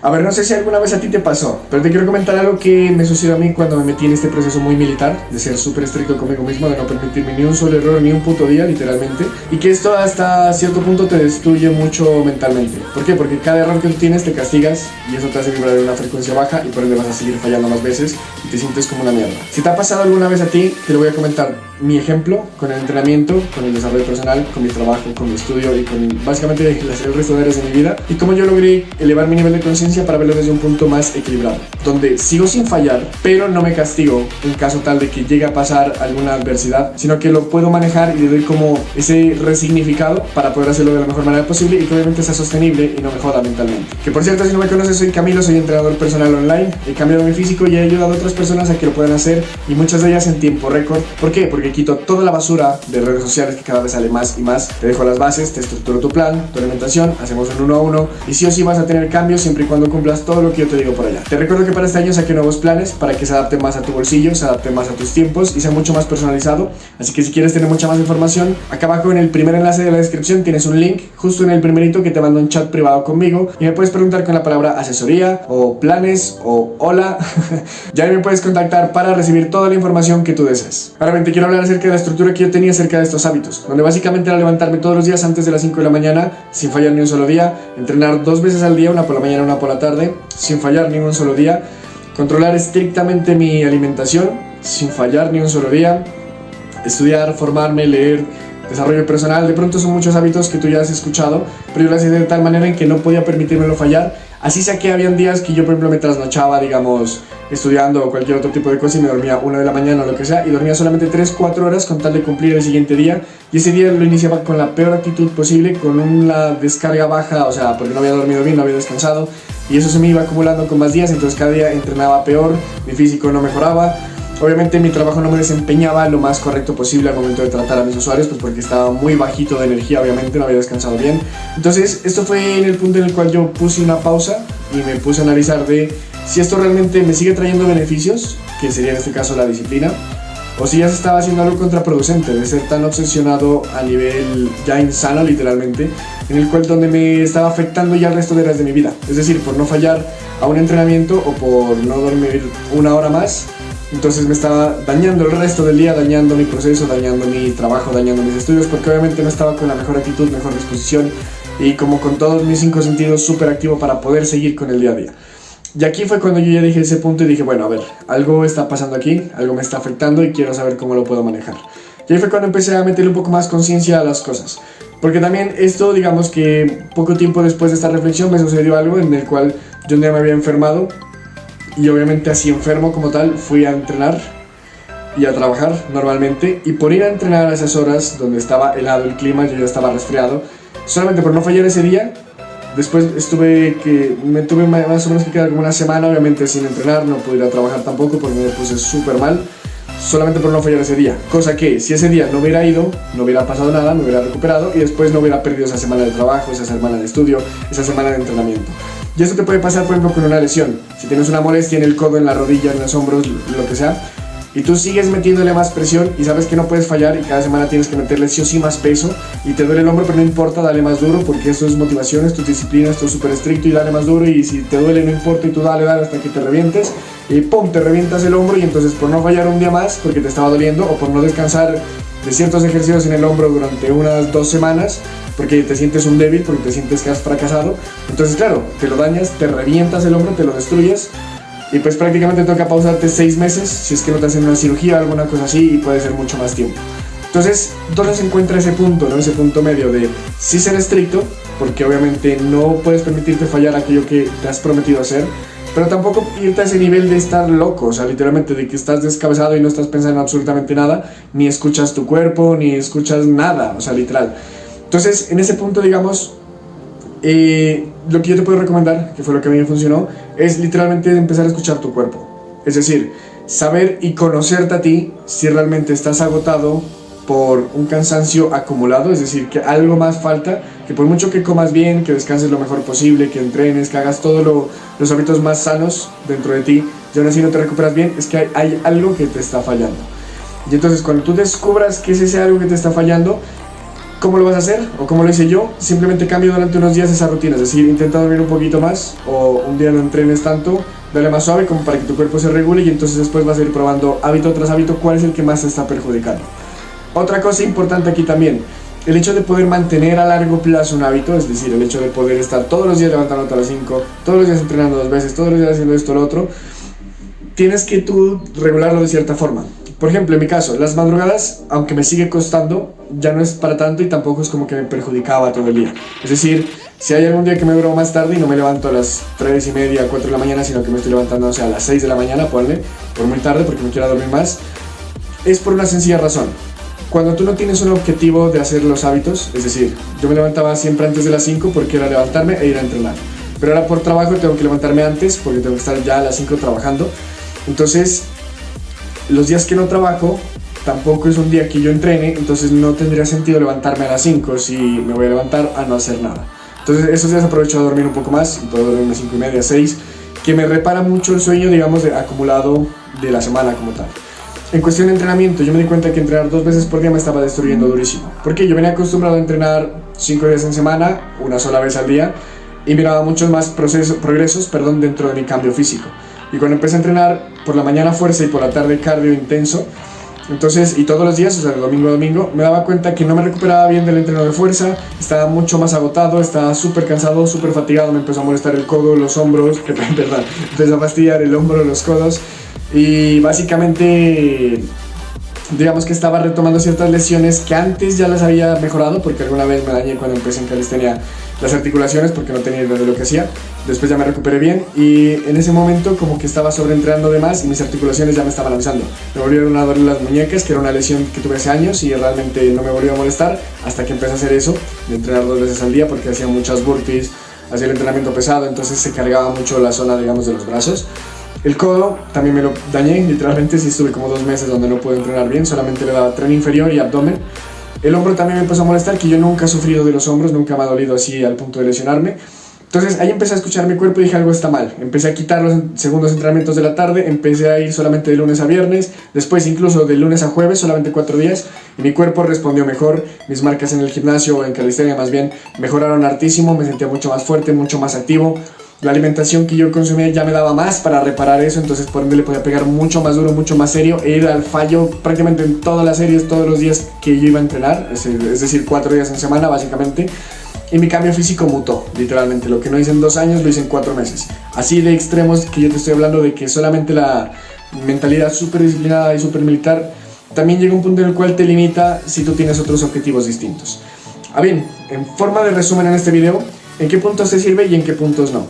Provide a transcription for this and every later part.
A ver, no sé si alguna vez a ti te pasó, pero te quiero comentar algo que me sucedió a mí cuando me metí en este proceso muy militar, de ser súper estricto conmigo mismo, de no permitirme ni un solo error, ni un puto día, literalmente, y que esto hasta cierto punto te destruye mucho mentalmente. ¿Por qué? Porque cada error que tú tienes te castigas y eso te hace vibrar en una frecuencia baja y por ende vas a seguir fallando más veces y te sientes como una mierda. Si te ha pasado alguna vez a ti, te lo voy a comentar mi ejemplo con el entrenamiento, con el desarrollo personal, con mi trabajo, con mi estudio y con básicamente el resto de áreas de mi vida, y cómo yo logré elevar mi nivel de conciencia para verlo desde un punto más equilibrado, donde sigo sin fallar, pero no me castigo en caso tal de que llegue a pasar alguna adversidad, sino que lo puedo manejar y le doy como ese resignificado para poder hacerlo de la mejor manera posible y que obviamente sea sostenible y no me joda mentalmente. Que por cierto, si no me conoces, soy Camilo, soy entrenador personal online, he cambiado mi físico y he ayudado a otras personas a que lo puedan hacer, y muchas de ellas en tiempo récord. ¿Por qué? Porque quito toda la basura de redes sociales que cada vez sale más y más, te dejo las bases, te estructuro tu plan, tu alimentación, hacemos un 1 a 1 y sí o sí vas a tener cambios siempre y cuando cumplas todo lo que yo te digo por allá. Te recuerdo que para este año saqué nuevos planes para que se adapte más a tu bolsillo, se adapte más a tus tiempos y sea mucho más personalizado, así que si quieres tener mucha más información, acá abajo en el primer enlace de la descripción tienes un link, justo en el primerito, que te manda un chat privado conmigo y me puedes preguntar con la palabra asesoría o planes o hola. Ya me puedes contactar para recibir toda la información que tú desees. Ahora bien, te quiero hablar acerca de la estructura que yo tenía acerca de estos hábitos, donde básicamente era levantarme todos los días antes de las 5 de la mañana sin fallar ni un solo día, entrenar 2 veces al día, una por la mañana, una por la tarde, sin fallar ni un solo día, controlar estrictamente mi alimentación, sin fallar ni un solo día, estudiar, formarme, leer, desarrollo personal. De pronto son muchos hábitos que tú ya has escuchado, pero yo lo hacía de tal manera en que no podía permitírmelo fallar. Así sea que habían días que yo, por ejemplo, me trasnochaba, digamos, estudiando o cualquier otro tipo de cosa y me dormía 1 de la mañana o lo que sea, y dormía solamente 3-4 horas con tal de cumplir el siguiente día, y ese día lo iniciaba con la peor actitud posible, con una descarga baja, o sea, porque no había dormido bien, no había descansado, y eso se me iba acumulando con más días, entonces cada día entrenaba peor, mi físico no mejoraba. Obviamente mi trabajo no me desempeñaba lo más correcto posible al momento de tratar a mis usuarios, pues porque estaba muy bajito de energía, obviamente no había descansado bien. Entonces esto fue en el punto en el cual yo puse una pausa y me puse a analizar de si esto realmente me sigue trayendo beneficios, que sería en este caso la disciplina, o si ya se estaba haciendo algo contraproducente de ser tan obsesionado a nivel ya insano literalmente, en el cual donde me estaba afectando ya el resto de áreas de mi vida. Es decir, por no fallar a un entrenamiento o por no dormir 1 hora más, entonces me estaba dañando el resto del día, dañando mi proceso, dañando mi trabajo, dañando mis estudios, porque obviamente no estaba con la mejor actitud, mejor disposición y como con todos mis 5 sentidos súper activo para poder seguir con el día a día. Y aquí fue cuando yo ya dije ese punto y dije, bueno, a ver, algo está pasando aquí, algo me está afectando y quiero saber cómo lo puedo manejar. Y ahí fue cuando empecé a meterle un poco más conciencia a las cosas. Porque también esto, digamos que poco tiempo después de esta reflexión me sucedió algo en el cual yo un día me había enfermado. Y obviamente así enfermo como tal, fui a entrenar y a trabajar normalmente. Y por ir a entrenar a esas horas donde estaba helado el clima, yo ya estaba resfriado. Solamente por no fallar ese día, después me tuve más o menos que quedar como una semana, obviamente sin entrenar. No pude ir a trabajar tampoco porque me puse súper mal, solamente por no fallar ese día. Cosa que si ese día no hubiera ido, no hubiera pasado nada, me hubiera recuperado y después no hubiera perdido esa semana de trabajo, esa semana de estudio, esa semana de entrenamiento. Y esto te puede pasar, por ejemplo, con una lesión. Si tienes una molestia en el codo, en la rodilla, en los hombros, lo que sea, y tú sigues metiéndole más presión y sabes que no puedes fallar y cada semana tienes que meterle sí o sí más peso y te duele el hombro, pero no importa, dale más duro porque esto es motivación, esto es disciplina, esto es súper estricto y dale más duro, y si te duele no importa y tú dale hasta que te revientes y pum, te revientas el hombro. Y entonces por no fallar un día más porque te estaba doliendo o por no descansar de ciertos ejercicios en el hombro durante unas 2 semanas porque te sientes un débil, porque te sientes que has fracasado, entonces claro, te lo dañas, te revientas el hombro, te lo destruyes y pues prácticamente toca pausarte 6 meses si es que no te hacen una cirugía o alguna cosa así, y puede ser mucho más tiempo. Entonces, ¿dónde se encuentra ese punto, ¿no? Ese punto medio de sí ser estricto, porque obviamente no puedes permitirte fallar aquello que te has prometido hacer, pero tampoco irte a ese nivel de estar loco, o sea, literalmente de que estás descabezado y no estás pensando en absolutamente nada, ni escuchas tu cuerpo, ni escuchas nada, o sea, literal. Entonces, en ese punto, digamos, lo que yo te puedo recomendar, que fue lo que a mí me funcionó, es literalmente empezar a escuchar tu cuerpo. Es decir, saber y conocerte a ti si realmente estás agotado por un cansancio acumulado, es decir, que algo más falta, que por mucho que comas bien, que descanses lo mejor posible, que entrenes, que hagas todos los hábitos más sanos dentro de ti, y aún así no te recuperas bien, es que hay algo que te está fallando. Y entonces cuando tú descubras que es ese algo que te está fallando, ¿Cómo lo vas a hacer? ¿O cómo lo hice yo? Simplemente cambio durante unos días esa rutina, es decir, intenta dormir un poquito más o un día no entrenes tanto, dale más suave como para que tu cuerpo se regule y entonces después vas a ir probando hábito tras hábito cuál es el que más te está perjudicando. Otra cosa importante aquí también, el hecho de poder mantener a largo plazo un hábito, es decir, el hecho de poder estar todos los días levantándote a las 5, todos los días entrenando 2 veces, todos los días haciendo esto o lo otro, tienes que tú regularlo de cierta forma. Por ejemplo, en mi caso, las madrugadas, aunque me sigue costando, ya no es para tanto y tampoco es como que me perjudicaba todo el día. Es decir, si hay algún día que me duermo más tarde y no me levanto a las 3:30, 4 de la mañana, sino que me estoy levantando, o sea, a las 6 de la mañana, ponle, por muy tarde porque me quiero dormir más, es por una sencilla razón. Cuando tú no tienes un objetivo de hacer los hábitos, es decir, yo me levantaba siempre antes de las 5 porque era levantarme e ir a entrenar. Pero ahora por trabajo tengo que levantarme antes porque tengo que estar ya a las 5 trabajando. Entonces, los días que no trabajo, tampoco es un día que yo entrene, entonces no tendría sentido levantarme a las 5 si me voy a levantar a no hacer nada. Entonces esos días aprovecho a dormir un poco más, y puedo dormirme 5:30, 6, que me repara mucho el sueño, digamos, acumulado de la semana como tal. En cuestión de entrenamiento, yo me di cuenta que entrenar 2 veces por día me estaba destruyendo durísimo. Porque yo venía acostumbrado a entrenar 5 días en semana, una sola vez al día, y miraba muchos más progresos dentro de mi cambio físico. Y cuando empecé a entrenar por la mañana fuerza y por la tarde cardio intenso, entonces, y todos los días, o sea, de domingo a domingo, me daba cuenta que no me recuperaba bien del entreno de fuerza, estaba mucho más agotado, estaba súper cansado, súper fatigado, me empezó a molestar el codo, los hombros, perdón, empezó a fastidiar el hombro, los codos, y básicamente, digamos que estaba retomando ciertas lesiones que antes ya las había mejorado, porque alguna vez me dañé cuando empecé en calistenia las articulaciones porque no tenía idea de lo que hacía. Después ya me recuperé bien y en ese momento como que estaba sobreentrenando de más y mis articulaciones ya me estaban avisando. Me volvieron a doler las muñecas, que era una lesión que tuve hace años y realmente no me volvió a molestar hasta que empecé a hacer eso, de entrenar 2 veces al día porque hacía muchas burpees, hacía el entrenamiento pesado, entonces se cargaba mucho la zona, digamos, de los brazos. El codo también me lo dañé, literalmente sí estuve como 2 meses donde no pude entrenar bien, solamente le daba tren inferior y abdomen. El hombro también me empezó a molestar, que yo nunca he sufrido de los hombros, nunca me ha dolido así al punto de lesionarme. Entonces ahí empecé a escuchar mi cuerpo y dije algo está mal. Empecé a quitar los segundos entrenamientos de la tarde, empecé a ir solamente de lunes a viernes, después incluso de lunes a jueves, solamente 4 días, y mi cuerpo respondió mejor. Mis marcas en el gimnasio o en calistenia más bien mejoraron hartísimo, me sentía mucho más fuerte, mucho más activo. La alimentación que yo consumía ya me daba más para reparar eso, entonces por ende le podía pegar mucho más duro, mucho más serio e ir al fallo prácticamente en todas las series, todos los días que yo iba a entrenar, es decir, 4 días en semana básicamente. Y mi cambio físico mutó, literalmente. Lo que no hice en 2 años lo hice en 4 meses. Así de extremos que yo te estoy hablando, de que solamente la mentalidad súper disciplinada y súper militar también llega a un punto en el cual te limita si tú tienes otros objetivos distintos. Bien, en forma de resumen en este video, ¿en qué puntos te sirve y en qué puntos no?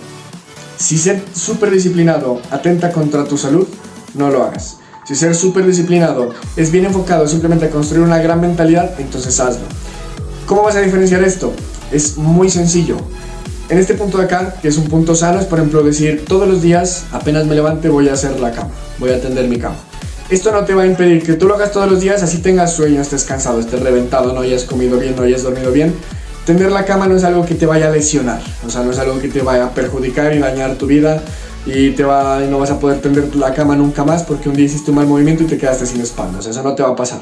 Si ser súper disciplinado atenta contra tu salud, no lo hagas. Si ser súper disciplinado es bien enfocado simplemente a construir una gran mentalidad, entonces hazlo. ¿Cómo vas a diferenciar esto? Es muy sencillo. En este punto de acá, que es un punto sano, es por ejemplo decir todos los días, apenas me levante voy a hacer la cama, voy a tender mi cama. Esto no te va a impedir que tú lo hagas todos los días, así tengas sueño, estés cansado, estés reventado, no hayas comido bien, no hayas dormido bien. Tender la cama no es algo que te vaya a lesionar, o sea, no es algo que te vaya a perjudicar y dañar tu vida y no vas a poder tender la cama nunca más porque un día hiciste un mal movimiento y te quedaste sin espalda, o sea, eso no te va a pasar.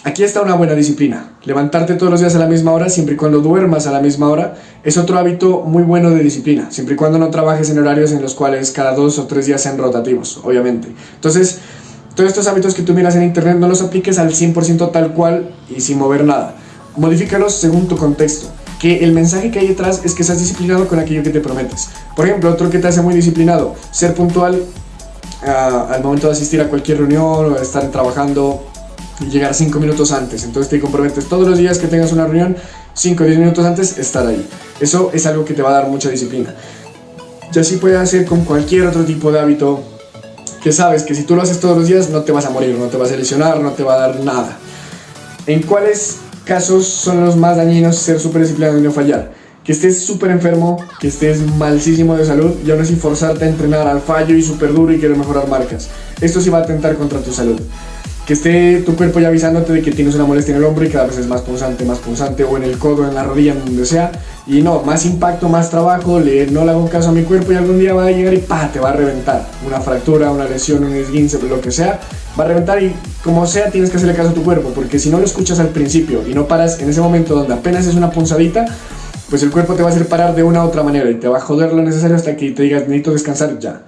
Aquí está una buena disciplina. Levantarte todos los días a la misma hora, siempre y cuando duermas a la misma hora, es otro hábito muy bueno de disciplina, siempre y cuando no trabajes en horarios en los cuales cada 2 o 3 días sean rotativos, obviamente. Entonces, todos estos hábitos que tú miras en internet no los apliques al 100% tal cual y sin mover nada. Modifícalos según tu contexto, que el mensaje que hay detrás es que seas disciplinado con aquello que te prometes. Por ejemplo, otro que te hace muy disciplinado, ser puntual al momento de asistir a cualquier reunión o estar trabajando y llegar 5 minutos antes. Entonces te comprometes todos los días que tengas una reunión, 5 o 10 minutos antes, estar ahí. Eso es algo que te va a dar mucha disciplina. Y así puedes hacer con cualquier otro tipo de hábito que sabes que si tú lo haces todos los días no te vas a morir, no te vas a lesionar, no te va a dar nada. ¿En cuáles casos son los más dañinos ser súper disciplinado y no fallar? Que estés súper enfermo, que estés malísimo de salud y aún así forzarte a entrenar al fallo y súper duro y querer mejorar marcas. Esto sí va a atentar contra tu salud. Que esté tu cuerpo ya avisándote de que tienes una molestia en el hombro y cada vez es más punzante, o en el codo, en la rodilla, en donde sea. Y no, más impacto, más trabajo, no le hago caso a mi cuerpo y algún día va a llegar y ¡pah!, te va a reventar. Una fractura, una lesión, un esguince, lo que sea, va a reventar y como sea tienes que hacerle caso a tu cuerpo, porque si no lo escuchas al principio y no paras en ese momento donde apenas es una punzadita, pues el cuerpo te va a hacer parar de una u otra manera y te va a joder lo necesario hasta que te digas necesito descansar ya.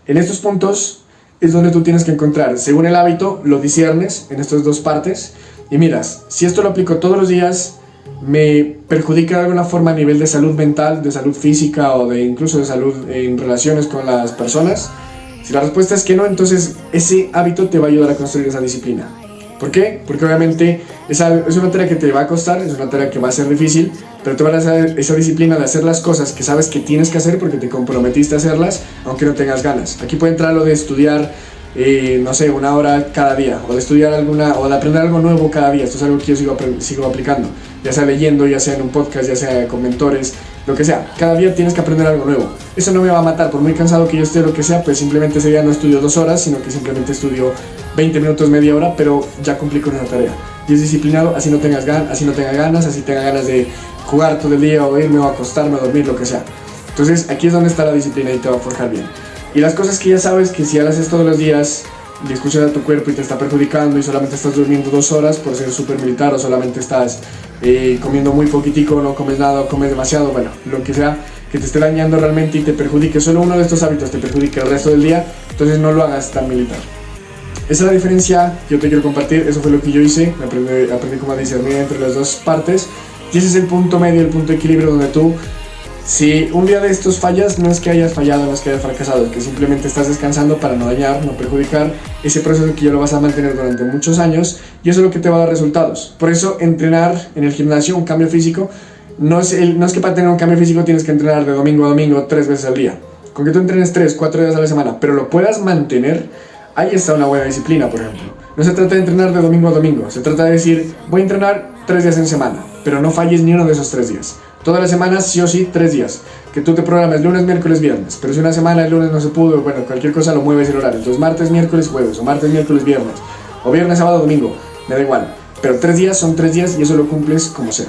En estos puntos es donde tú tienes que encontrar, según el hábito, lo disiernes en estas dos partes y miras, si esto lo aplico todos los días, me perjudica de alguna forma a nivel de salud mental, de salud física o de incluso de salud en relaciones con las personas. Si la respuesta es que no, entonces ese hábito te va a ayudar a construir esa disciplina. ¿Por qué? Porque obviamente es una tarea que te va a costar, es una tarea que va a ser difícil, pero te va a dar esa disciplina de hacer las cosas que sabes que tienes que hacer porque te comprometiste a hacerlas, aunque no tengas ganas. Aquí puede entrar lo de estudiar, no sé, 1 hora cada día, o de estudiar o de aprender algo nuevo cada día. Esto es algo que yo sigo aplicando, ya sea leyendo, ya sea en un podcast, ya sea con mentores, lo que sea. Cada día tienes que aprender algo nuevo. Eso no me va a matar, por muy cansado que yo esté, lo que sea, pues simplemente ese día no estudio 2 horas, sino que simplemente estudio 20 minutos, media hora, pero ya cumplí con esa tarea. Y es disciplinado, así no tenga ganas, así tenga ganas de jugar todo el día o irme o acostarme o dormir, lo que sea. Entonces aquí es donde está la disciplina y te va a forjar bien. Y las cosas que ya sabes que si las haces todos los días y escuchas a tu cuerpo y te está perjudicando y solamente estás durmiendo 2 horas por ser súper militar o solamente estás comiendo muy poquitico, no comes nada o comes demasiado, bueno, lo que sea que te esté dañando realmente y te perjudique, solo uno de estos hábitos te perjudique el resto del día, entonces no lo hagas tan militar. Esa es la diferencia que yo te quiero compartir, eso fue lo que yo hice, aprendí cómo discernir entre las dos partes y ese es el punto medio, el punto de equilibrio donde tú, si un día de estos fallas, no es que hayas fallado, no es que hayas fracasado, es que simplemente estás descansando para no dañar, no perjudicar ese proceso que ya lo vas a mantener durante muchos años y eso es lo que te va a dar resultados. Por eso entrenar en el gimnasio, un cambio físico, no es que para tener un cambio físico tienes que entrenar de domingo a domingo 3 veces al día. Con que tú entrenes 3, 4 días a la semana, pero lo puedas mantener, ahí está una buena disciplina, por ejemplo. No se trata de entrenar de domingo a domingo, se trata de decir, voy a entrenar 3 días en semana, pero no falles ni uno de esos 3 días. Todas las semanas, sí o sí, 3 días. Que tú te programes lunes, miércoles, viernes. Pero si una semana el lunes no se pudo, bueno, cualquier cosa lo mueves el horario. Entonces martes, miércoles, jueves. O martes, miércoles, viernes. O viernes, sábado, domingo. Me da igual. Pero 3 días son 3 días y eso lo cumples como sea.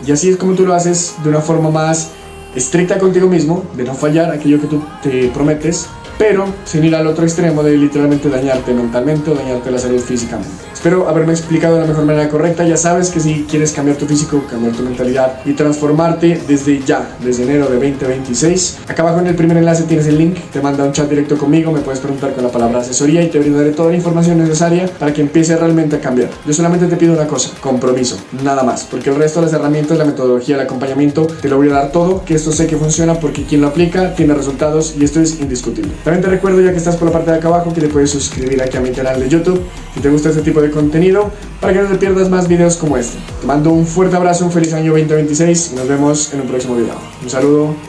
Y así es como tú lo haces de una forma más estricta contigo mismo, de no fallar aquello que tú te prometes, pero sin ir al otro extremo de literalmente dañarte mentalmente o dañarte la salud físicamente. Espero haberme explicado de la mejor manera correcta. Ya sabes que si quieres cambiar tu físico, cambiar tu mentalidad y transformarte desde ya, desde enero de 2026, acá abajo en el primer enlace tienes el link, te manda un chat directo conmigo, me puedes preguntar con la palabra asesoría y te brindaré toda la información necesaria para que empieces realmente a cambiar. Yo solamente te pido una cosa, compromiso, nada más, porque el resto de las herramientas, la metodología, el acompañamiento, te lo voy a dar todo, que esto sé que funciona porque quien lo aplica tiene resultados y esto es indiscutible. También te recuerdo, ya que estás por la parte de acá abajo, que te puedes suscribir aquí a mi canal de YouTube si te gusta este tipo de contenido, para que no te pierdas más videos como este. Te mando un fuerte abrazo, un feliz año 2026 y nos vemos en un próximo video. Un saludo.